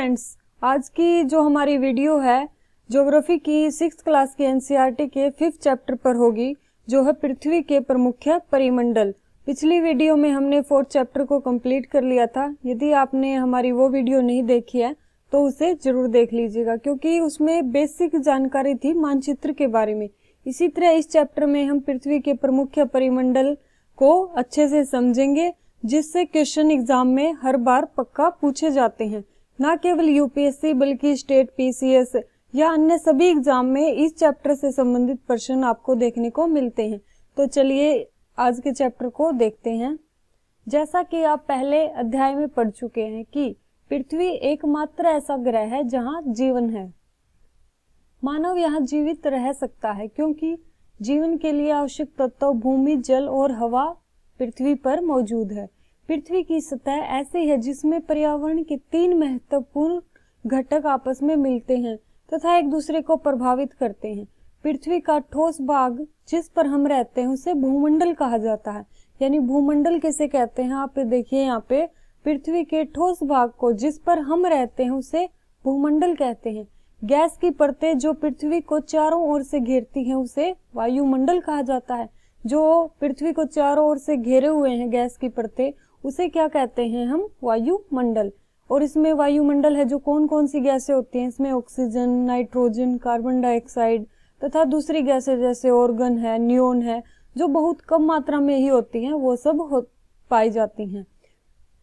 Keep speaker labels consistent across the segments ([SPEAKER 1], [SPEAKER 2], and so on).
[SPEAKER 1] Friends, आज की जो हमारी वीडियो है ज्योग्राफी की 6th क्लास के एनसीईआरटी के 5th चैप्टर पर होगी, जो है पृथ्वी के प्रमुख परिमंडल। पिछली वीडियो में हमने 4th चैप्टर को कंप्लीट कर लिया था। यदि आपने हमारी वो वीडियो नहीं देखी है तो उसे जरूर देख लीजिएगा, क्योंकि उसमें बेसिक जानकारी थी मानचित्र के बारे में। इसी तरह इस चैप्टर में हम पृथ्वी के प्रमुख परिमंडल को अच्छे से समझेंगे, जिससे क्वेश्चन एग्जाम में हर बार पक्का पूछे जाते हैं। ना केवल यूपीएससी बल्कि स्टेट पीसीएस या अन्य सभी एग्जाम में इस चैप्टर से संबंधित प्रश्न आपको देखने को मिलते हैं। तो चलिए आज के चैप्टर को देखते हैं। जैसा कि आप पहले अध्याय में पढ़ चुके हैं कि पृथ्वी एकमात्र ऐसा ग्रह है जहां जीवन है। मानव यहां जीवित रह सकता है क्योंकि जीवन के लिए आवश्यक तत्व भूमि, जल और हवा पृथ्वी पर मौजूद है। पृथ्वी की सतह ऐसी है जिसमें पर्यावरण के 3 महत्वपूर्ण घटक आपस में मिलते हैं तथा एक दूसरे को प्रभावित करते हैं। पृथ्वी का ठोस भाग जिस पर हम रहते हैं उसे भूमंडल कहा जाता है। यानी भूमंडल किसे कहते हैं, आप देखिए यहाँ पे पृथ्वी के ठोस भाग को जिस पर हम रहते हैं उसे भूमंडल कहते हैं। गैस की परतें जो पृथ्वी को चारों ओर से घेरती हैं उसे वायुमंडल कहा जाता है। जो पृथ्वी को चारों ओर से घेरे हुए हैं गैस की परतें, उसे क्या कहते हैं हम, वायुमंडल। और इसमें वायुमंडल है जो कौन कौन सी गैसें होती हैं, इसमें ऑक्सीजन, नाइट्रोजन, कार्बन डाइऑक्साइड तथा दूसरी गैसें जैसे ऑर्गन है, नियोन है, जो बहुत कम मात्रा में ही होती हैं, वो सब पाई जाती हैं।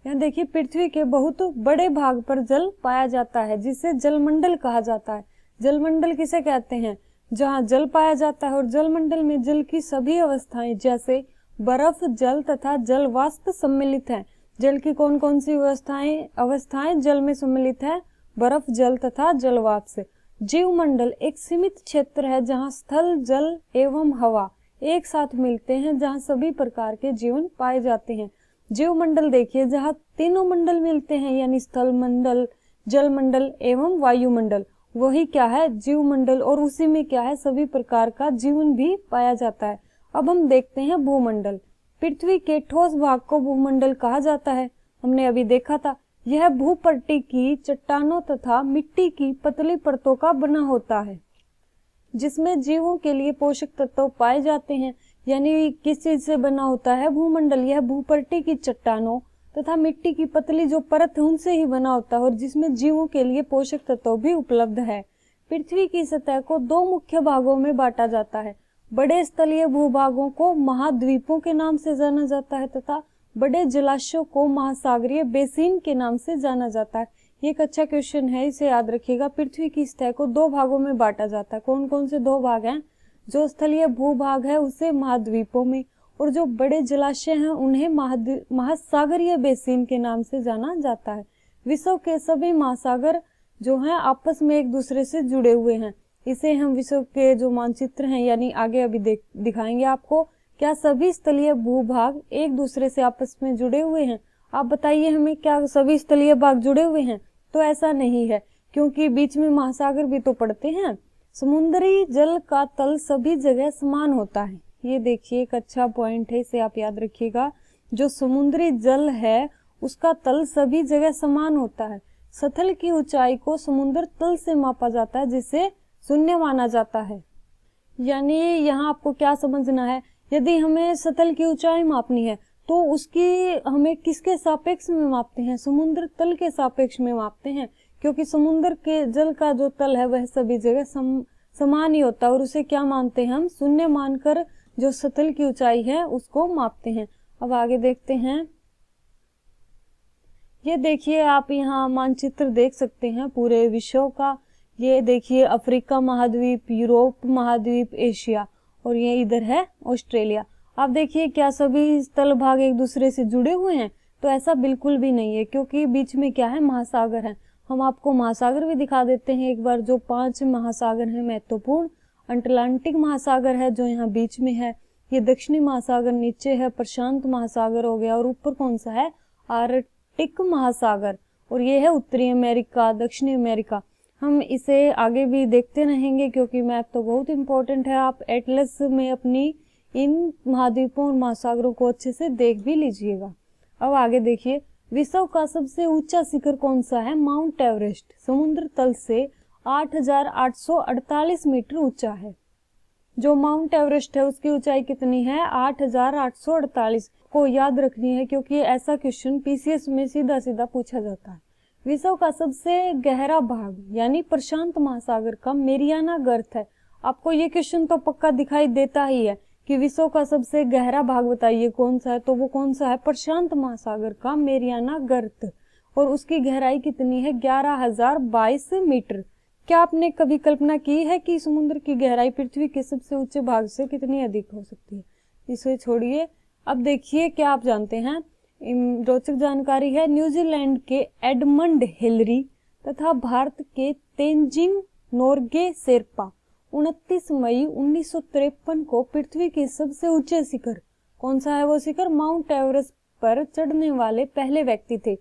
[SPEAKER 1] यहाँ देखिए पृथ्वी के बहुत बड़े भाग पर जल पाया जाता है जिसे जलमंडल कहा जाता है। जलमंडल किसे कहते हैं, जहाँ जल पाया जाता है। और जलमंडल में जल की सभी अवस्थाएं जैसे बर्फ, जल तथा जल वाष्प सम्मिलित है। जल की कौन कौन सी अवस्थाएं जल में सम्मिलित है, बर्फ, जल तथा जल वाष्प। जीवमंडल एक सीमित क्षेत्र है जहाँ स्थल, जल एवं हवा एक साथ मिलते हैं, जहाँ सभी प्रकार के जीवन पाए जाते हैं। जीवमंडल देखिए जहाँ तीनों मंडल मिलते हैं, यानी स्थल मंडल, जल मंडल एवं वायुमंडल, वही क्या है, जीवमंडल। और उसी में क्या है, सभी प्रकार का जीवन भी पाया जाता है। अब हम देखते हैं भूमंडल। पृथ्वी के ठोस भाग को भूमंडल कहा जाता है। हमने अभी देखा था, यह भूपट्टी की चट्टानों तथा मिट्टी की पतली परतों का बना होता है जिसमें जीवों के लिए पोषक तत्व पाए जाते हैं। यानी किस चीज से बना होता है भूमंडल, यह भूपट्टी की चट्टानों तथा मिट्टी की पतली जो परत है उनसे ही बना होता है, और जिसमें जीवों के लिए पोषक तत्व भी उपलब्ध है। पृथ्वी की सतह को 2 मुख्य भागों में बांटा जाता है। बड़े स्थलीय भूभागों को महाद्वीपों के नाम से जाना जाता है तथा बड़े जलाशयों को महासागरीय बेसिन के नाम से जाना जाता है। ये एक अच्छा क्वेश्चन है, इसे याद रखिएगा। पृथ्वी की सतह को 2 भागों में बांटा जाता है। कौन कौन से 2 भाग हैं, जो स्थलीय भूभाग है उसे महाद्वीपों में, और जो बड़े जलाशय हैं उन्हें महासागरीय बेसिन के नाम से जाना जाता है। विश्व के सभी महासागर जो हैं आपस में एक दूसरे से जुड़े हुए हैं। इसे हम विश्व के जो मानचित्र हैं, यानी आगे अभी दिखाएंगे आपको। क्या सभी स्थलीय भूभाग एक दूसरे से आपस में जुड़े हुए हैं? आप बताइए हमें, क्या सभी स्थलीय भाग जुड़े हुए हैं? तो ऐसा नहीं है, क्योंकि बीच में महासागर भी तो पड़ते हैं। समुद्री जल का तल सभी जगह समान होता है। ये देखिए एक अच्छा पॉइंट है, इसे आप याद रखिएगा। जो समुद्री जल है उसका तल सभी जगह समान होता है। सतह की ऊंचाई को समुद्र तल से मापा जाता है जिसे शून्य माना जाता है। यानी यहाँ आपको क्या समझना है, यदि हमें सतह की ऊंचाई मापनी है तो उसकी हमें किसके सापेक्ष में मापते हैं, समुद्र तल के सापेक्ष में मापते हैं, क्योंकि समुद्र के जल का जो तल है वह सभी जगह समान ही होता है, और उसे क्या मानते हैं हम, शून्य मानकर जो सतह की ऊंचाई है उसको मापते हैं। अब आगे देखते हैं। ये देखिए आप यहाँ मानचित्र देख सकते हैं पूरे विश्व का। ये देखिए अफ्रीका महाद्वीप, यूरोप महाद्वीप, एशिया, और ये इधर है ऑस्ट्रेलिया। आप देखिए क्या सभी स्थल भाग एक दूसरे से जुड़े हुए हैं? तो ऐसा बिल्कुल भी नहीं है, क्योंकि बीच में क्या है, महासागर है। हम आपको महासागर भी दिखा देते हैं एक बार। जो 5 महासागर हैं महत्वपूर्ण, अटलांटिक महासागर है जो यहाँ बीच में है, ये दक्षिणी महासागर नीचे है, प्रशांत महासागर हो गया, और ऊपर कौन सा है, आर्कटिक महासागर, और ये है उत्तरी अमेरिका, दक्षिणी अमेरिका। हम इसे आगे भी देखते रहेंगे क्योंकि मैप तो बहुत इंपॉर्टेंट है। आप एटलस में अपनी इन महाद्वीपों और महासागरों को अच्छे से देख भी लीजिएगा। अब आगे देखिए, विश्व का सबसे ऊंचा शिखर कौन सा है? Mount Everest. समुद्र तल से 8,848 मीटर ऊंचा है। जो माउंट एवरेस्ट है उसकी ऊंचाई कितनी है? 8,848। को याद रखनी है क्योंकि ऐसा क्वेश्चन पीसीएस में सीधा सीधा पूछा जाता है। विश्व का सबसे गहरा भाग यानी प्रशांत महासागर का मेरियाना गर्त है। आपको ये क्वेश्चन तो पक्का दिखाई देता ही है कि विश्व का सबसे गहरा भाग बताइए कौन सा है, तो वो कौन सा है? प्रशांत महासागर का मेरियाना गर्त। और उसकी गहराई कितनी है? 11,022 मीटर। क्या आपने कभी कल्पना की है कि समुद्र की गहराई पृथ्वी के सबसे ऊंचे भाग से कितनी अधिक हो सकती है? इसे छोड़िए, अब देखिए क्या आप जानते हैं। रोचक जानकारी है। न्यूजीलैंड के एडमंड हिलरी तथा भारत के तेंजिंग नोर्गे शेरपा 29 मई 1953 को पृथ्वी के सबसे ऊंचे शिखर, कौन सा है वो शिखर? माउंट एवरेस्ट पर चढ़ने वाले पहले व्यक्ति थे।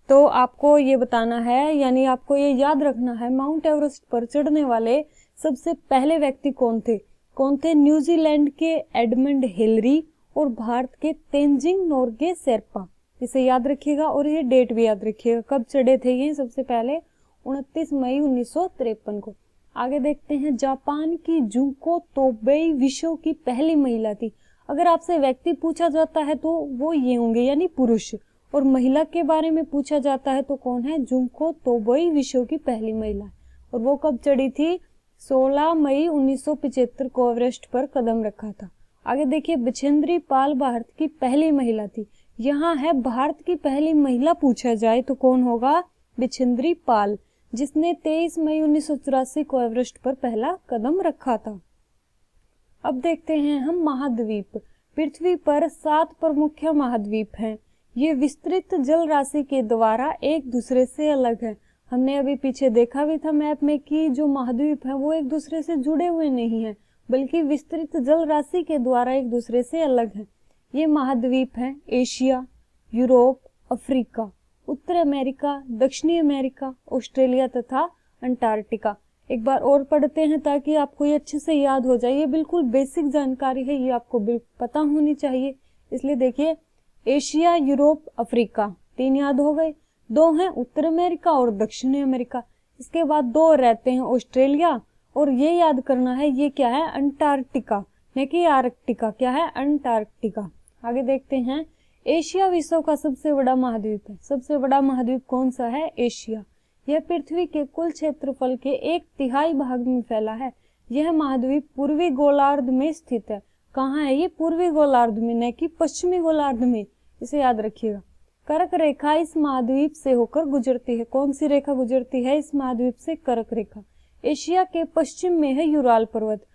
[SPEAKER 1] तो आपको ये बताना है, यानी आपको ये याद रखना है, माउंट एवरेस्ट पर चढ़ने वाले सबसे पहले व्यक्ति कौन थे? कौन थे? न्यूजीलैंड के एडमंड हिलरी और भारत के तेंजिंग नोर्गे शेरपा। इसे याद रखिएगा और ये डेट भी याद रखिएगा, कब चढ़े थे ये सबसे पहले? 29 मई 1953 को। आगे देखते हैं। जापान की जुंको तोबेई विश्व की पहली महिला थी। अगर आपसे व्यक्ति पूछा जाता है तो वो ये होंगे, यानी पुरुष, और महिला के बारे में पूछा जाता है तो कौन है? जुंको तोबेई विश्व की पहली महिला। और वो कब चढ़ी थी? 16 मई 1975 को एवरेस्ट पर कदम रखा था। आगे देखिए। बिछेंद्री पाल भारत की पहली महिला थी। यहाँ है भारत की पहली महिला पूछा जाए तो कौन होगा? बिछेंद्री पाल, जिसने 23 मई 1984 को एवरेस्ट पर पहला कदम रखा था। अब देखते हैं हम महाद्वीप। पृथ्वी पर 7 प्रमुख महाद्वीप हैं। ये विस्तृत जल राशि के द्वारा एक दूसरे से अलग है। हमने अभी पीछे देखा भी था मैप में कि जो महाद्वीप है वो एक दूसरे से जुड़े हुए नहीं है, बल्कि विस्तृत जल राशि के द्वारा एक दूसरे से अलग है। ये महाद्वीप हैं एशिया, यूरोप, अफ्रीका, उत्तर अमेरिका, दक्षिणी अमेरिका, ऑस्ट्रेलिया तथा अंटार्कटिका। एक बार और पढ़ते हैं ताकि आपको ये अच्छे से याद हो जाए। ये बिल्कुल बेसिक जानकारी है, ये आपको पता होनी चाहिए। इसलिए देखिए, एशिया, यूरोप, अफ्रीका 3 याद हो गए। 2 हैं उत्तर अमेरिका और दक्षिणी अमेरिका। इसके बाद 2 रहते हैं ऑस्ट्रेलिया, और ये याद करना है ये क्या है? अंटार्कटिका, न कि आर्कटिका। क्या है? अंटार्कटिका। आगे देखते हैं। एशिया विश्व का सबसे बड़ा महाद्वीप है। सबसे बड़ा महाद्वीप कौन सा है? एशिया। यह पृथ्वी के कुल क्षेत्रफल के 1/3 भाग में फैला है। यह महाद्वीप पूर्वी गोलार्ध में स्थित है। कहाँ है ये? पूर्वी गोलार्ध में, न कि पश्चिमी गोलार्ध में। इसे याद रखिएगा। कर्क रेखा इस महाद्वीप से होकर गुजरती है। कौन सी रेखा गुजरती है इस महाद्वीप से? कर्क रेखा। एशिया के पश्चिम में है यूराल पर्वत,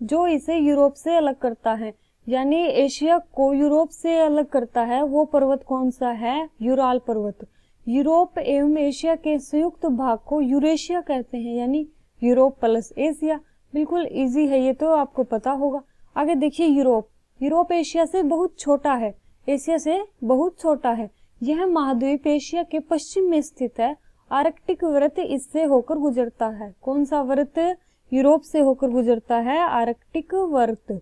[SPEAKER 1] जो इसे यूरोप से अलग करता है। यानी एशिया को यूरोप से अलग करता है वो पर्वत कौन सा है? यूराल पर्वत। यूरोप एवं एशिया के संयुक्त भाग को यूरेशिया कहते हैं, यानी यूरोप प्लस एशिया। बिल्कुल इजी है, ये तो आपको पता होगा। आगे देखिए। यूरोप। यूरोप एशिया से बहुत छोटा है, एशिया से बहुत छोटा है। यह महाद्वीप एशिया के पश्चिम में स्थित है। आर्कटिक वृत्त इससे होकर गुजरता है। कौन सा वृत्त यूरोप से होकर गुजरता है? आर्कटिक वृत्त।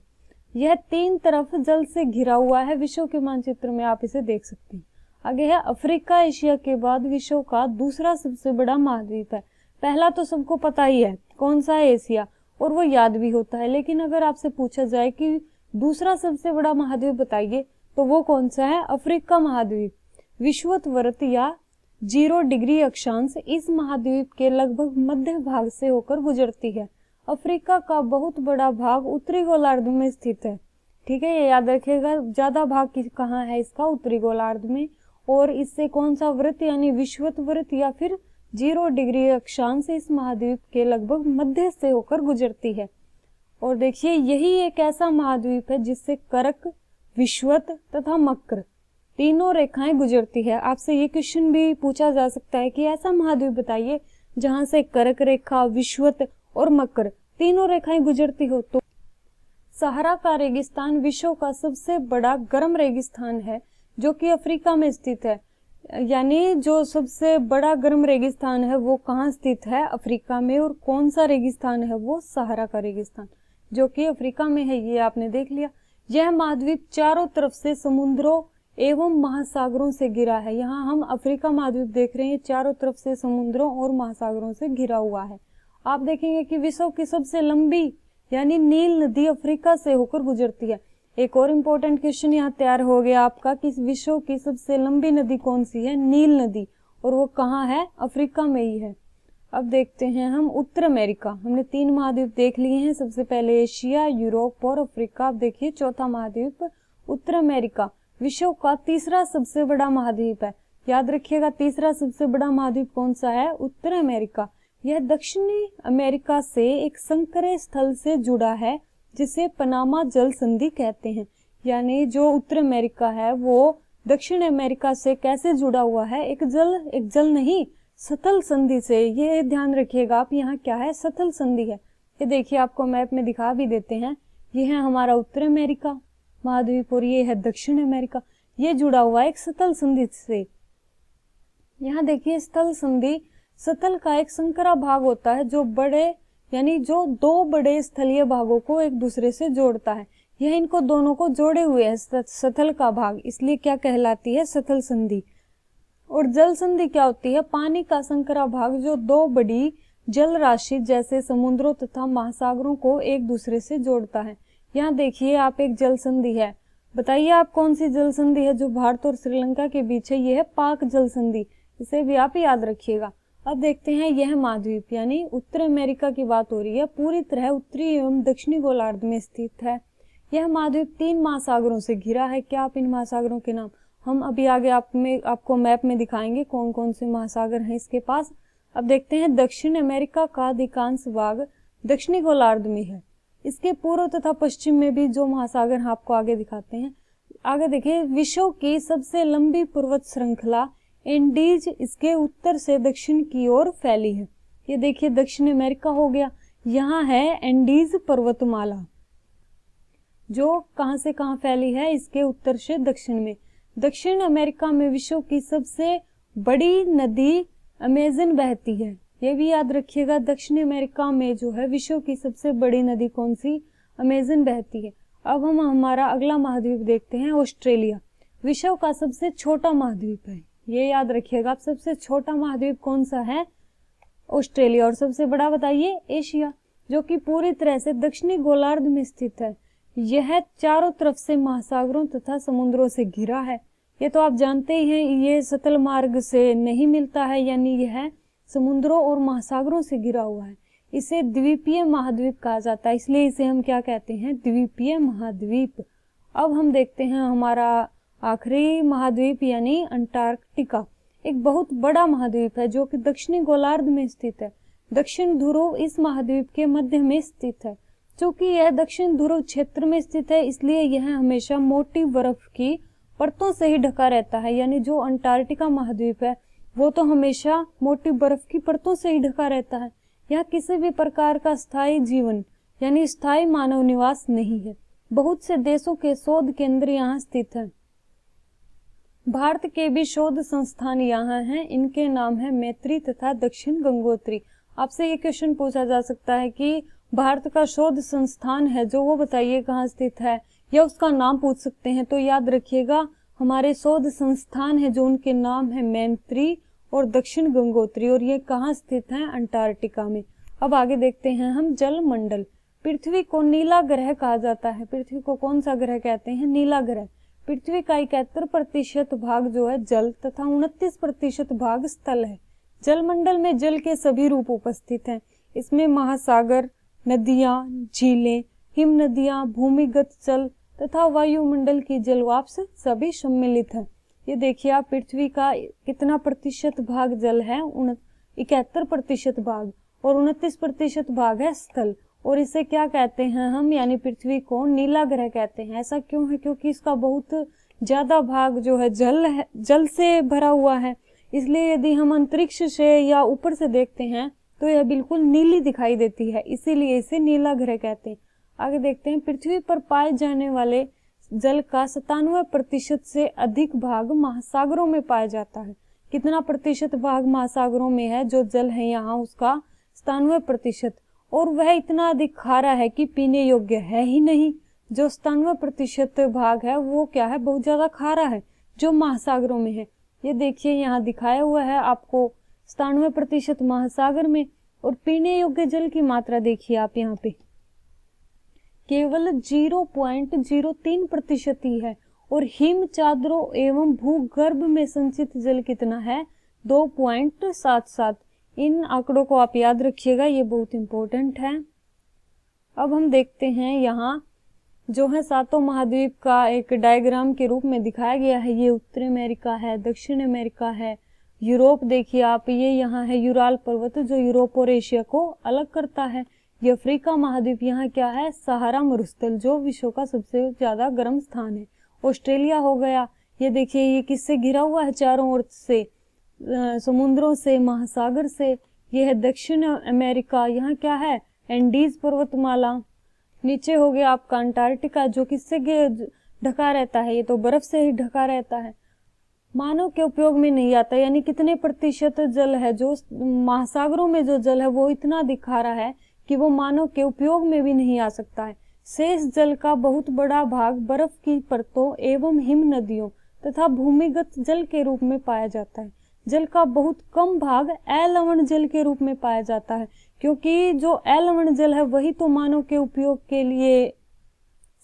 [SPEAKER 1] यह 3 तरफ जल से घिरा हुआ है। विश्व के मानचित्र में आप इसे देख सकते हैं। आगे है अफ्रीका। एशिया के बाद विश्व का दूसरा सबसे बड़ा महाद्वीप है। पहला तो सबको पता ही है, कौन सा है? एशिया, और वो याद भी होता है। लेकिन अगर आपसे पूछा जाए कि दूसरा सबसे बड़ा महाद्वीप बताइए तो वो कौन सा है? अफ्रीका महाद्वीप। विषुवत वृत्त या 0 डिग्री अक्षांश इस महाद्वीप के लगभग मध्य भाग से होकर गुजरती है। अफ्रीका का बहुत बड़ा भाग उत्तरी गोलार्ध में स्थित है। ठीक है, ये याद रखिएगा। ज्यादा भाग कहाँ है इसका? उत्तरी गोलार्ध में। और इससे कौन सा वृत्त यानी विषुवत वृत्त या फिर 0 डिग्री अक्षांश इस महाद्वीप के लगभग मध्य से होकर गुजरती है। और देखिए, यही एक ऐसा महाद्वीप है जिससे कर्क, विषुवत तथा मकर तीनों रेखाएं गुजरती है। आपसे ये क्वेश्चन भी पूछा जा सकता है कि ऐसा महाद्वीप बताइए जहां से कर्क रेखा, विषुवत और मकर तीनों रेखाएं गुजरती हो। तो सहारा का रेगिस्तान विश्व का सबसे बड़ा गर्म रेगिस्तान है, जो कि अफ्रीका में स्थित है। यानी जो सबसे बड़ा गर्म रेगिस्तान है वो कहाँ स्थित है? अफ्रीका में। और कौन सा रेगिस्तान है वो? सहारा का रेगिस्तान, जो कि अफ्रीका में है। ये आपने देख लिया। यह महाद्वीप चारों तरफ से समुद्रों एवं महासागरों से घिरा है। यहाँ हम अफ्रीका महाद्वीप देख रहे हैं, चारों तरफ से समुद्रों और महासागरों से घिरा हुआ है। आप देखेंगे कि विश्व की सबसे लंबी यानी नील नदी अफ्रीका से होकर गुजरती है। एक और इम्पोर्टेंट क्वेश्चन यहाँ तैयार हो गया आपका कि विश्व की सबसे लंबी नदी कौन सी है? नील नदी, और वो कहाँ है? अफ्रीका में ही है। अब देखते हैं हम उत्तर अमेरिका। हमने 3 महाद्वीप देख लिए हैं, सबसे पहले एशिया, यूरोप और अफ्रीका। अब देखिए चौथा महाद्वीप उत्तर अमेरिका, विश्व का तीसरा सबसे बड़ा महाद्वीप है। याद रखिएगा, तीसरा सबसे बड़ा महाद्वीप कौन सा है? उत्तर अमेरिका। यह दक्षिणी अमेरिका से एक संकरे स्थल से जुड़ा है जिसे पनामा जल संधि कहते हैं। यानी जो उत्तर अमेरिका है वो दक्षिण अमेरिका से कैसे जुड़ा हुआ है? एक जल नहीं, सतल संधि से। ये ध्यान रखिएगा आप, यहाँ क्या है? सतल संधि है। ये देखिए आपको मैप में दिखा भी देते हैं। ये है हमारा उत्तर अमेरिका महाद्वीप और ये है दक्षिण अमेरिका। ये जुड़ा हुआ है एक सतल संधि से। यहाँ देखिए स्थल संधि, सतल का एक संकरा भाग होता है जो जो 2 बड़े स्थलीय भागों को एक दूसरे से जोड़ता है। यह इनको दोनों को जोड़े हुए है सतल का भाग, इसलिए क्या कहलाती है? सतल संधि। और जल संधि क्या होती है? पानी का संकरा भाग जो 2 बड़ी जल राशि जैसे समुद्रों तथा महासागरों को एक दूसरे से जोड़ता है। यहाँ देखिए आप, एक जल संधि है। बताइए आप कौन सी जल संधि है जो भारत और श्रीलंका के बीच है? ये है पाक जल संधि, इसे भी आप याद रखिएगा। अब देखते हैं यह महाद्वीप यानी उत्तर अमेरिका की बात हो रही है, पूरी तरह उत्तरी एवं दक्षिणी गोलार्ध में स्थित है। यह महाद्वीप 3 महासागरों से घिरा है। क्या आप इन महासागरों के नाम हम अभी आगे आपको मैप में दिखाएंगे कौन कौन से महासागर हैं इसके पास। अब देखते हैं दक्षिण अमेरिका का अधिकांश भाग दक्षिणी गोलार्ध में है। इसके पूर्व तथा पश्चिम में भी जो महासागर हैं आपको आगे दिखाते हैं। आगे देखिए, विश्व की सबसे लंबी पर्वत श्रृंखला एंडीज इसके उत्तर से दक्षिण की ओर फैली है। ये देखिए दक्षिण अमेरिका हो गया, यहाँ है एंडीज पर्वतमाला जो कहाँ से कहाँ फैली है? इसके उत्तर से दक्षिण में। दक्षिण अमेरिका में विश्व की सबसे बड़ी नदी अमेजन बहती है। ये भी याद रखिएगा, दक्षिण अमेरिका में जो है विश्व की सबसे बड़ी नदी कौन सी? अमेजन बहती है। अब हम हमारा अगला महाद्वीप देखते हैं, ऑस्ट्रेलिया। विश्व का सबसे छोटा महाद्वीप है, ये याद रखिएगा आप। सबसे छोटा महाद्वीप कौन सा है? ऑस्ट्रेलिया। और सबसे बड़ा बताइए? एशिया, जो कि पूरी तरह से दक्षिणी गोलार्ध में स्थित है। यह चारों तरफ से महासागरों तथा समुद्रों से घिरा है। ये तो आप जानते ही हैं, ये सतल मार्ग से नहीं मिलता है, यानी यह समुद्रों और महासागरों से घिरा हुआ है। इसे द्वीपीय महाद्वीप कहा जाता है, इसलिए इसे हम क्या कहते हैं? द्वीपीय महाद्वीप। अब हम देखते हैं हमारा आखिरी महाद्वीप यानी अंटार्कटिका। एक बहुत बड़ा महाद्वीप है जो कि दक्षिणी गोलार्ध में स्थित है। दक्षिण ध्रुव इस महाद्वीप के मध्य में स्थित है। चूंकि यह दक्षिण ध्रुव क्षेत्र में स्थित है, इसलिए यह हमेशा मोटी बर्फ की परतों से ही ढका रहता है। यानी जो अंटार्कटिका महाद्वीप है वो तो हमेशा मोटी बर्फ की परतों से ही ढका रहता है। यहाँ किसी भी प्रकार का स्थायी जीवन यानी स्थायी मानव निवास नहीं है। बहुत से देशों के शोध केंद्र यहाँ स्थित हैं। भारत के भी शोध संस्थान यहाँ हैं। इनके नाम है मैत्री तथा दक्षिण गंगोत्री। आपसे ये क्वेश्चन पूछा जा सकता है कि भारत का शोध संस्थान है जो, वो बताइए कहाँ स्थित है, या उसका नाम पूछ सकते हैं। तो याद रखिएगा, हमारे शोध संस्थान है जो, उनके नाम है मैत्री और दक्षिण गंगोत्री, और ये कहाँ स्थित है? अंटार्कटिका में। अब आगे देखते हैं हम जल मंडल। पृथ्वी को नीला ग्रह कहा जाता है। पृथ्वी को कौन सा ग्रह कहते हैं? नीला ग्रह। पृथ्वी का 71% भाग जो है जल तथा 29% भाग स्थल है। जलमंडल में जल के सभी रूप उपस्थित हैं। इसमें महासागर, नदियां, झीलें, हिम नदियां, भूमिगत जल तथा वायुमंडल की जलवाष्प सभी सम्मिलित हैं। ये देखिए आप, पृथ्वी का कितना प्रतिशत भाग जल है? 71% भाग, और 29% भाग है स्थल। और इसे क्या कहते हैं हम? यानी पृथ्वी को नीला ग्रह कहते हैं। ऐसा क्यों है? क्योंकि इसका बहुत ज्यादा भाग जो है जल से भरा हुआ है। इसलिए यदि हम अंतरिक्ष से या ऊपर से देखते हैं तो यह बिल्कुल नीली दिखाई देती है, इसीलिए इसे नीला ग्रह कहते हैं। आगे देखते हैं, पृथ्वी पर पाए जाने वाले जल का 97% से अधिक भाग महासागरों में पाया जाता है। कितना प्रतिशत भाग महासागरों में है? जो जल है यहाँ उसका 97%, और वह इतना अधिक खारा है कि पीने योग्य है ही नहीं। जो 97% भाग है वो क्या है? बहुत ज्यादा खारा है। जो महासागरों में है। ये देखिए यहाँ दिखाया हुआ है आपको 97% महासागर में, और पीने योग्य जल की मात्रा देखिए आप यहाँ पे केवल 0.03% ही है। और हिम चादरों एवं भूगर्भ में संचित जल कितना है? 2.77। इन आंकड़ों को आप याद रखिएगा, ये बहुत इंपॉर्टेंट है। अब हम देखते हैं यहाँ जो है सातों महाद्वीप का एक डायग्राम के रूप में दिखाया गया है। ये उत्तरी अमेरिका है, दक्षिण अमेरिका है, यूरोप देखिए आप, ये यहाँ है यूराल पर्वत जो यूरोप और एशिया को अलग करता है। ये अफ्रीका महाद्वीप, यहाँ क्या है? सहारा मरुस्थल जो विश्व का सबसे ज्यादा गर्म स्थान है। ऑस्ट्रेलिया हो गया, ये देखिए ये किससे घिरा हुआ है? चारों ओर से समुद्रों से, महासागर से। ये है दक्षिण अमेरिका, यहाँ क्या है? एंडीज पर्वतमाला। नीचे हो गया आपका अंटार्कटिका जो किससे ढका रहता है? ये तो बर्फ से ही ढका रहता है। मानव के उपयोग में नहीं आता, यानी कितने प्रतिशत जल है जो महासागरों में जो जल है वो इतना दिखा रहा है कि वो मानव के उपयोग में भी नहीं आ सकता है। शेष जल का बहुत बड़ा भाग बर्फ की परतों एवं हिम नदियों तथा भूमिगत जल के रूप में पाया जाता है। जल का बहुत कम भाग अलवण जल के रूप में पाया जाता है, क्योंकि जो अलवण जल है वही तो मानव के उपयोग के लिए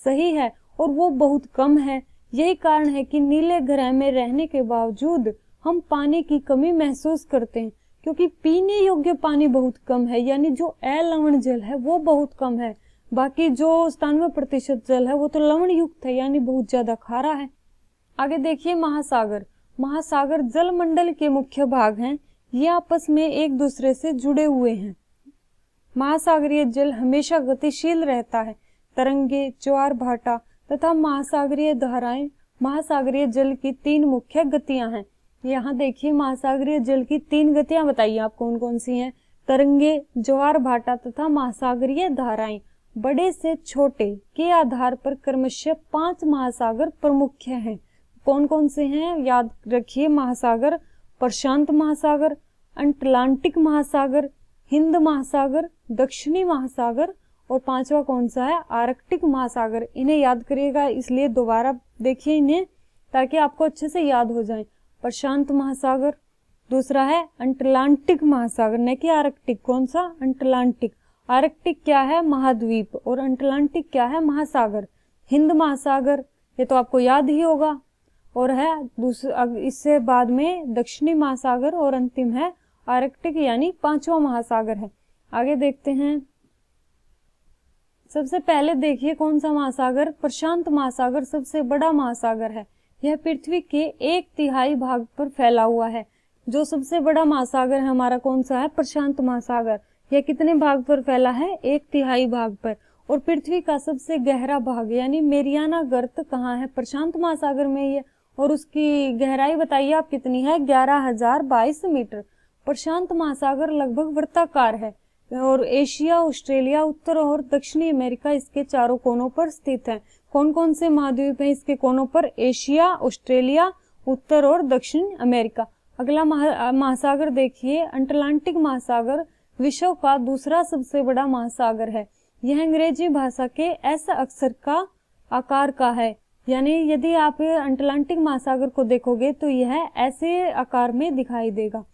[SPEAKER 1] सही है और वो बहुत कम है। यही कारण है कि नीले ग्रह में रहने के बावजूद हम पानी की कमी महसूस करते हैं, क्योंकि पीने योग्य पानी बहुत कम है, यानी जो अलवण जल है वो बहुत कम है। बाकी जो 97% जल है वो तो लवण युक्त है, यानी बहुत ज्यादा खारा है। आगे देखिए महासागर। महासागर जल मंडल के मुख्य भाग हैं, ये आपस में एक दूसरे से जुड़े हुए हैं। महासागरीय जल हमेशा गतिशील रहता है। तरंगे, ज्वार भाटा तथा महासागरीय धाराएं महासागरीय जल की 3 मुख्य गतियां हैं। यहाँ देखिए महासागरीय जल की 3 गतियां बताइए आप कौन कौन सी हैं? तरंगे, ज्वार भाटा तथा महासागरीय धाराएं। बड़े से छोटे के आधार पर क्रमशः 5 महासागर प्रमुख हैं। कौन कौन से हैं? याद रखिए महासागर: प्रशांत महासागर, अटलांटिक महासागर, हिंद महासागर, दक्षिणी महासागर, और 5वां कौन सा है? आर्कटिक महासागर। इन्हें याद करिएगा, इसलिए दोबारा देखिए इन्हें ताकि आपको अच्छे से याद हो जाए। प्रशांत महासागर, दूसरा है अटलांटिक महासागर, न कि आर्कटिक। कौन सा? अटलांटिक। आर्कटिक क्या है? महाद्वीप, और अटलांटिक क्या है? महासागर। हिंद महासागर, ये तो आपको याद ही होगा, और है दूसरा, इससे बाद में दक्षिणी महासागर, और अंतिम है आर्कटिक, यानी 5वां महासागर है। आगे देखते हैं। सबसे पहले देखिए कौन सा महासागर? प्रशांत महासागर सबसे बड़ा महासागर है। यह पृथ्वी के 1/3 भाग पर फैला हुआ है। जो सबसे बड़ा महासागर है हमारा कौन सा है? प्रशांत महासागर। यह कितने भाग पर फैला है? 1/3 भाग पर। और पृथ्वी का सबसे गहरा भाग यानी मेरियाना गर्त कहाँ है? प्रशांत महासागर में ही है, और उसकी गहराई बताइए आप कितनी है? 11,022 मीटर। प्रशांत महासागर लगभग वृत्ताकार है, और एशिया, ऑस्ट्रेलिया, उत्तर और दक्षिणी अमेरिका इसके चारों कोनों पर स्थित है। कौन कौन से महाद्वीप हैं इसके कोनों पर? एशिया, ऑस्ट्रेलिया, उत्तर और दक्षिण अमेरिका। अगला महासागर देखिए अटलांटिक महासागर विश्व का दूसरा सबसे बड़ा महासागर है। यह अंग्रेजी भाषा के एस अक्षर का आकार का है, यानी यदि आप अटलांटिक महासागर को देखोगे तो यह ऐसे आकार में दिखाई देगा।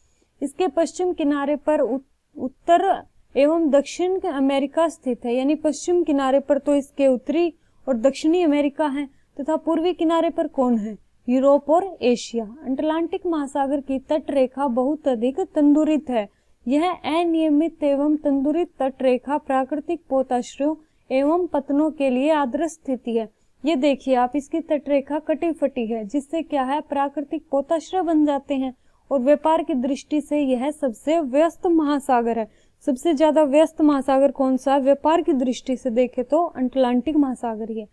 [SPEAKER 1] इसके पश्चिम किनारे पर उत्तर एवं दक्षिण अमेरिका स्थित है, यानी पश्चिम किनारे पर तो इसके उत्तरी और दक्षिणी अमेरिका है, तथा पूर्वी किनारे पर कौन है? यूरोप और एशिया। अटलांटिक महासागर की तट रेखा बहुत अधिक तंदुरित है। यह अनियमित एवं तंदुरित तट रेखा प्राकृतिक पोताश्रयों एवं पतनों के लिए आदर्श स्थिति है। ये देखिए आप, इसकी तट रेखा कटी फटी है, जिससे क्या है? प्राकृतिक पोताश्रय बन जाते हैं, और व्यापार की दृष्टि से यह सबसे व्यस्त महासागर है। सबसे ज्यादा व्यस्त महासागर कौन सा? व्यापार की दृष्टि से देखे तो अटलांटिक महासागर ही है।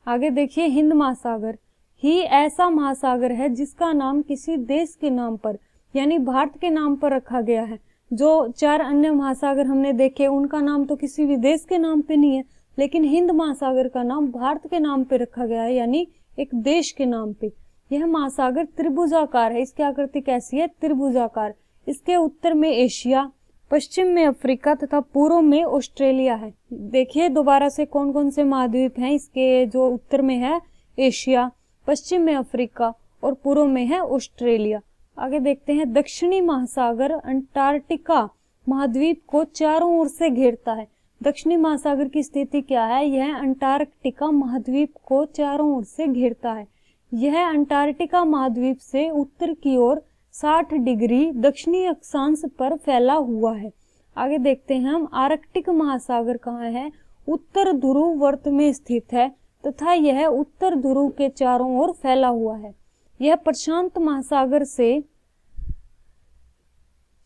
[SPEAKER 1] आगे देखिए हिंद महासागर ही ऐसा महासागर है जिसका नाम किसी देश के नाम पर यानी भारत के नाम पर रखा गया है। जो 4 अन्य महासागर हमने देखे उनका नाम तो किसी भी देश के नाम पे नहीं है, लेकिन हिंद महासागर का नाम भारत के नाम पे रखा गया है, यानी एक देश के नाम पे। यह महासागर त्रिभुजाकार है। इसकी आकृति कैसी है? त्रिभुजाकार। इसके उत्तर में एशिया, पश्चिम में अफ्रीका तथा पूर्व में ऑस्ट्रेलिया है। देखिए दोबारा से कौन कौन से महाद्वीप हैं इसके। जो उत्तर में है एशिया, पश्चिम में अफ्रीका और पूर्व में है ऑस्ट्रेलिया। आगे देखते हैं, दक्षिणी महासागर अंटार्कटिका महाद्वीप को चारों ओर से घेरता है। दक्षिणी महासागर की स्थिति क्या है? यह अंटार्कटिका महाद्वीप को चारों ओर से घेरता है। यह अंटार्कटिका महाद्वीप से उत्तर की ओर 60 डिग्री दक्षिणी अक्षांश पर फैला हुआ है। आगे देखते हैं हम, आर्कटिक महासागर कहाँ है? उत्तर ध्रुव वर्त में स्थित है तथा यह उत्तर ध्रुव के चारों ओर फैला हुआ है। यह प्रशांत महासागर से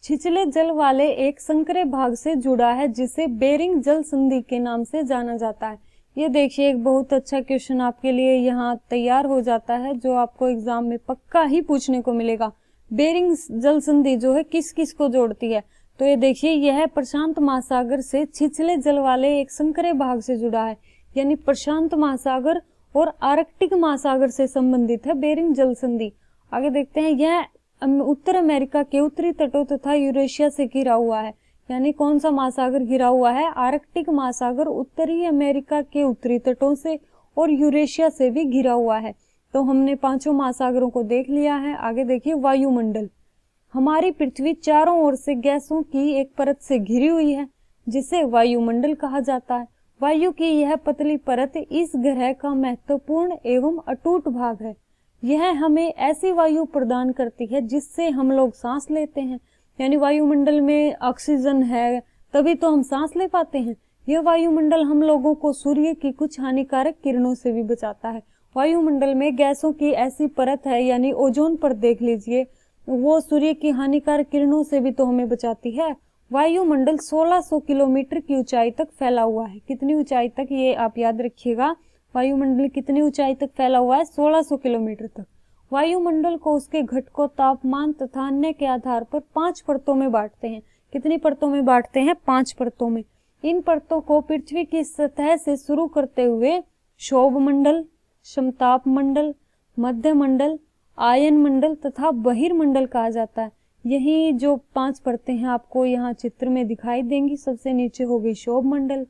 [SPEAKER 1] छिछले जल वाले एक संकरे भाग से जुड़ा है जिसे बेरिंग जल संधि के नाम से जाना जाता है। ये देखिए, एक बहुत अच्छा क्वेश्चन आपके लिए यहाँ तैयार हो जाता है जो आपको एग्जाम में पक्का ही पूछने को मिलेगा। बेरिंग जल संधि जो है किस किस को जोड़ती है? तो ये देखिए, यह प्रशांत महासागर से छिछले जल वाले एक संकरे भाग से जुड़ा है, यानी प्रशांत महासागर और आर्कटिक महासागर से संबंधित है बेरिंग जल संधि। आगे देखते हैं, यह उत्तर अमेरिका के उत्तरी तटों तथा यूरेशिया से घिरा हुआ है। यानी कौन सा महासागर घिरा हुआ है? आर्कटिक महासागर उत्तरी अमेरिका के उत्तरी तटों से और यूरेशिया से भी घिरा हुआ है। तो हमने पांचों महासागरों को देख लिया है। आगे देखिए, वायुमंडल। हमारी पृथ्वी चारों ओर से गैसों की एक परत से घिरी हुई है जिसे वायुमंडल कहा जाता है। वायु की यह पतली परत इस ग्रह का महत्वपूर्ण एवं अटूट भाग है। यह हमें ऐसी वायु प्रदान करती है जिससे हम लोग सांस लेते हैं। यानी वायुमंडल में ऑक्सीजन है तभी तो हम सांस ले पाते हैं। यह वायुमंडल हम लोगों को सूर्य की कुछ हानिकारक किरणों से भी बचाता है। वायुमंडल में गैसों की ऐसी परत है, यानी ओजोन परत देख लीजिए, वो सूर्य की हानिकारक किरणों से भी तो हमें बचाती है। वायुमंडल 1600 किलोमीटर की ऊंचाई तक फैला हुआ है। कितनी ऊंचाई तक? ये आप याद रखिएगा, वायुमंडल कितनी ऊंचाई तक फैला हुआ है? 1600 किलोमीटर तक। वायुमंडल को उसके घटकों, तापमान तथा अन्य के आधार पर 5 परतों में बांटते हैं। कितनी परतों में बांटते हैं? 5 परतों में। इन परतों को पृथ्वी की सतह से शुरू करते हुए क्षोभ मंडल, समताप मंडल, मध्य मंडल, आयन मंडल तथा बहिर्मंडल कहा जाता है। यही जो 5 परतें हैं आपको यहाँ चित्र में दिखाई देंगी। सबसे नीचे हो गई क्षोभ मंडल,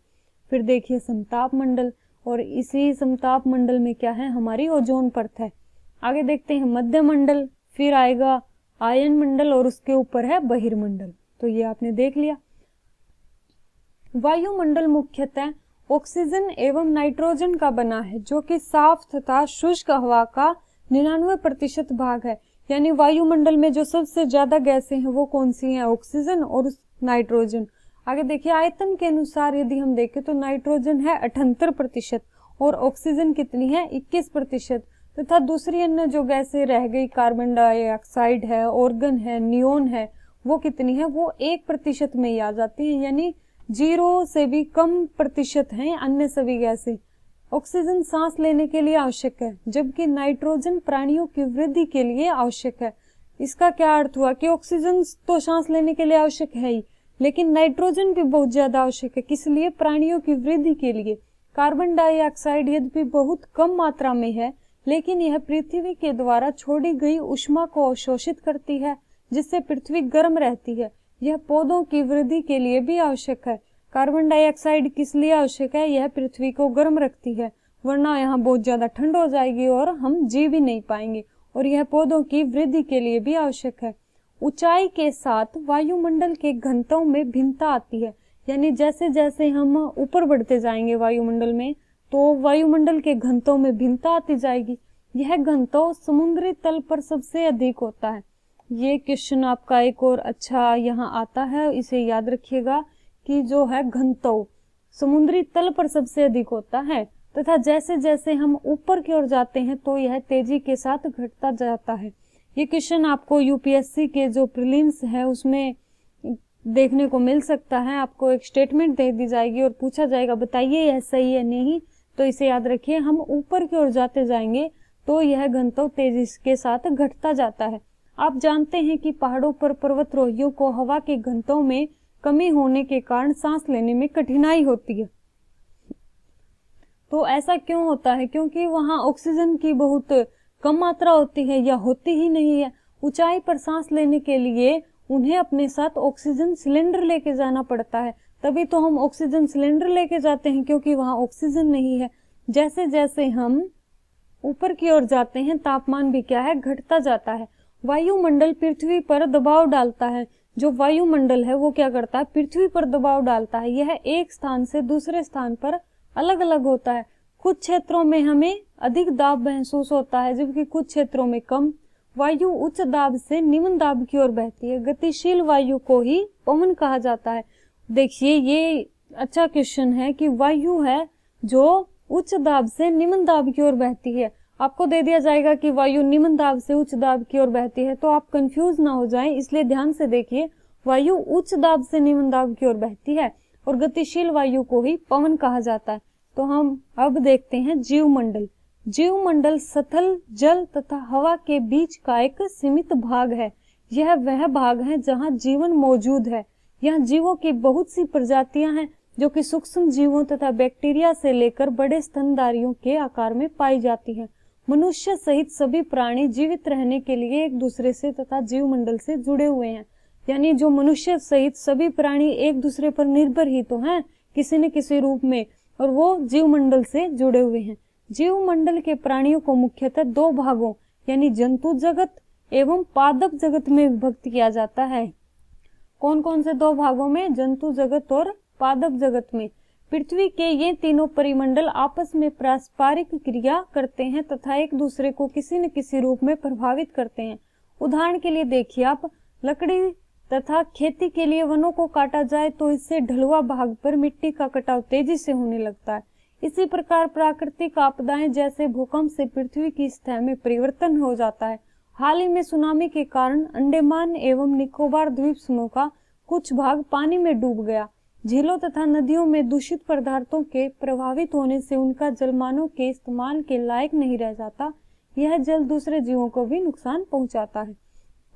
[SPEAKER 1] फिर देखिए समताप मंडल, और इसी समताप मंडल में क्या है? हमारी ओजोन परत है। आगे देखते हैं मध्य मंडल, फिर आएगा आयन मंडल और उसके ऊपर है बहिर्मंडल। तो ये आपने देख लिया। वायुमंडल मुख्यतः ऑक्सीजन एवं नाइट्रोजन का बना है जो कि साफ तथा शुष्क हवा का 99% भाग है। यानी वायुमंडल में जो सबसे ज्यादा गैसें हैं वो कौन सी हैं? ऑक्सीजन और नाइट्रोजन। आगे देखिए, आयतन के अनुसार यदि हम देखें तो नाइट्रोजन है 78% और ऑक्सीजन कितनी है? 21%। तथा दूसरी अन्य जो गैसें रह गई, कार्बन डाइऑक्साइड है, ऑर्गन है, नियोन है, वो कितनी है? वो 1% में ही आ जाती है। यानी 0 से भी कम प्रतिशत हैं अन्य सभी गैसें। ऑक्सीजन सांस लेने के लिए आवश्यक है जबकि नाइट्रोजन प्राणियों की वृद्धि के लिए आवश्यक है। इसका क्या अर्थ हुआ कि ऑक्सीजन तो सांस लेने के लिए आवश्यक है ही, लेकिन नाइट्रोजन भी बहुत ज्यादा आवश्यक है। किस लिए? प्राणियों की वृद्धि के लिए। कार्बन डाइऑक्साइड यद्यपि बहुत कम मात्रा में है लेकिन यह पृथ्वी के द्वारा छोड़ी गई ऊष्मा को अवशोषित करती है जिससे पृथ्वी गर्म रहती है। यह पौधों की वृद्धि के लिए भी आवश्यक है। कार्बन डाइऑक्साइड किस लिए आवश्यक है? यह पृथ्वी को गर्म रखती है, वरना यहाँ बहुत ज्यादा ठंड हो जाएगी और हम जी भी नहीं पाएंगे। और यह पौधों की वृद्धि के लिए भी आवश्यक है। ऊंचाई के साथ वायुमंडल के घनत्व में भिन्नता आती है। यानी जैसे जैसे हम ऊपर बढ़ते जाएंगे वायुमंडल में तो वायुमंडल के घनत्व में भिन्नता आती जाएगी। यह घनत्व समुद्री तल पर सबसे अधिक होता है। ये क्वेश्चन आपका एक और अच्छा यहाँ आता है, इसे याद रखिएगा कि जो है घनत्व समुद्री तल पर सबसे अधिक होता है तथा जैसे जैसे हम ऊपर की ओर जाते हैं तो यह तेजी के साथ घटता जाता है। ये क्वेश्चन आपको यूपीएससी के जो प्रीलिम्स है उसमें देखने को मिल सकता है। आपको एक स्टेटमेंट दे दी जाएगी और पूछा जाएगा बताइए यह सही है नहीं, तो इसे याद रखिए। हम ऊपर की ओर जाते जाएंगे तो यह घनत्व तेजी के साथ घटता जाता है। आप जानते हैं कि पहाड़ों पर पर्वतारोहियों को हवा के घनत्व में कमी होने के कारण सांस लेने में कठिनाई होती है। तो ऐसा क्यों होता है? क्योंकि वहां ऑक्सीजन की बहुत कम मात्रा होती है या होती ही नहीं है। ऊंचाई पर सांस लेने के लिए उन्हें अपने साथ ऑक्सीजन सिलेंडर लेके जाना पड़ता है, तभी तो हम ऑक्सीजन सिलेंडर लेके जाते हैं क्योंकि वहां ऑक्सीजन नहीं है। जैसे जैसे हम ऊपर की ओर जाते हैं तापमान भी क्या है, घटता जाता है। वायुमंडल पृथ्वी पर दबाव डालता है। जो वायुमंडल है वो क्या करता है, पृथ्वी पर दबाव डालता है। यह एक स्थान से दूसरे स्थान पर अलग अलग होता है। कुछ क्षेत्रों में हमें अधिक दाब महसूस होता है जबकि कुछ क्षेत्रों में कम। वायु उच्च दाब से निम्न दाब की ओर बहती है। गतिशील वायु को ही पवन कहा जाता है। देखिए ये अच्छा क्वेश्चन है कि वायु है जो उच्च दाब से निम्न दाब की ओर बहती है। आपको दे दिया जाएगा कि वायु निम्न दाब से उच्च दाब की ओर बहती है तो आप कंफ्यूज ना हो जाएं, इसलिए ध्यान से देखिए। वायु उच्च दाब से निम्न दाब की ओर बहती है और गतिशील वायु को ही पवन कहा जाता है। तो हम अब देखते हैं जीवमंडल। जीवमंडल सतल जल तथा हवा के बीच का एक सीमित भाग है। यह वह भाग है जहां जीवन मौजूद है। यहाँ जीवों की बहुत सी प्रजातियां हैं जो कि सूक्ष्म जीवों तथा बैक्टीरिया से लेकर बड़े स्तनधारियों के आकार में पाई जाती हैं। मनुष्य सहित सभी प्राणी जीवित रहने के लिए एक दूसरे से तथा जीवमंडल से जुड़े हुए हैं। यानी जो मनुष्य सहित सभी प्राणी एक दूसरे पर निर्भर ही तो हैं किसी न किसी रूप में, और वो जीवमंडल से जुड़े हुए हैं। जीवमंडल के प्राणियों को मुख्यतः दो भागों यानी जंतु जगत एवं पादप जगत में विभक्त किया जाता है। कौन कौन से दो भागों में, जंतु जगत और पादप जगत में। पृथ्वी के ये तीनों परिमंडल आपस में पारस्परिक क्रिया करते हैं तथा एक दूसरे को किसी न किसी रूप में प्रभावित करते हैं। उदाहरण के लिए देखिए आप, लकड़ी तथा खेती के लिए वनों को काटा जाए तो इससे ढलुआ भाग पर मिट्टी का कटाव तेजी से होने लगता है। इसी प्रकार प्राकृतिक आपदाएं जैसे भूकंप से पृथ्वी की सतह में परिवर्तन हो जाता है। हाल ही में सुनामी के कारण अंडमान एवं निकोबार द्वीप समूह का कुछ भाग पानी में डूब गया। झीलों तथा नदियों में दूषित पदार्थों के प्रभावित होने से उनका जलमानव के इस्तेमाल के लायक नहीं रह जाता। यह जल दूसरे जीवों को भी नुकसान पहुंचाता है।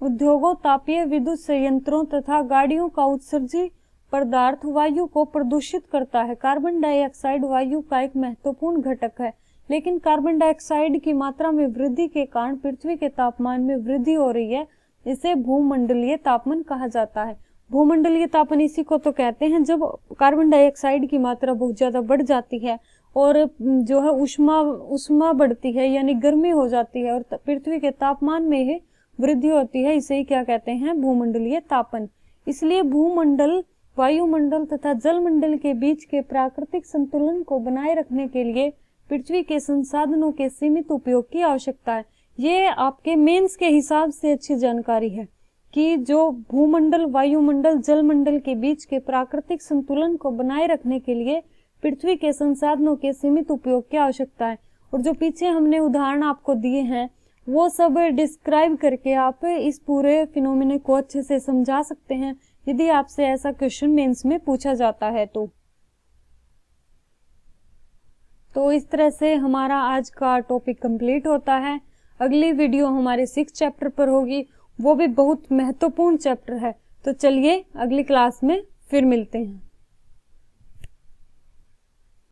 [SPEAKER 1] उद्योगों, तापीय विद्युत संयंत्रों तथा गाड़ियों का उत्सर्जित पदार्थ वायु को प्रदूषित करता है। कार्बन डाइऑक्साइड वायु का एक महत्वपूर्ण घटक है, लेकिन कार्बन डाइऑक्साइड की मात्रा में वृद्धि के कारण पृथ्वी के तापमान में वृद्धि हो रही है। इसे भूमंडलीय तापमान कहा जाता है। भूमंडलीय तापमान इसी को तो कहते हैं जब कार्बन डाइऑक्साइड की मात्रा बहुत ज्यादा बढ़ जाती है और जो है उष्मा बढ़ती है यानी गर्मी हो जाती है और पृथ्वी के तापमान में वृद्धि होती है। इसे ही क्या कहते हैं, भूमंडलीय तापन। इसलिए भूमंडल, वायुमंडल तथा जलमंडल के बीच के प्राकृतिक संतुलन को बनाए रखने के लिए पृथ्वी के संसाधनों के सीमित उपयोग की आवश्यकता है। ये आपके मेंस के हिसाब से अच्छी जानकारी है कि जो भूमंडल, वायुमंडल, जलमंडल के बीच के प्राकृतिक संतुलन को बनाए रखने के लिए पृथ्वी के संसाधनों के सीमित उपयोग की आवश्यकता है। और जो पीछे हमने उदाहरण आपको दिए हैं वो सब डिस्क्राइब करके आप इस पूरे फिनोमेना को अच्छे से समझा सकते हैं यदि आपसे ऐसा क्वेश्चन मेंस में पूछा जाता है तो इस तरह से हमारा आज का टॉपिक कंप्लीट होता है। अगली वीडियो हमारे 6 चैप्टर पर होगी, वो भी बहुत महत्वपूर्ण चैप्टर है। तो चलिए अगली क्लास में फिर मिलते हैं।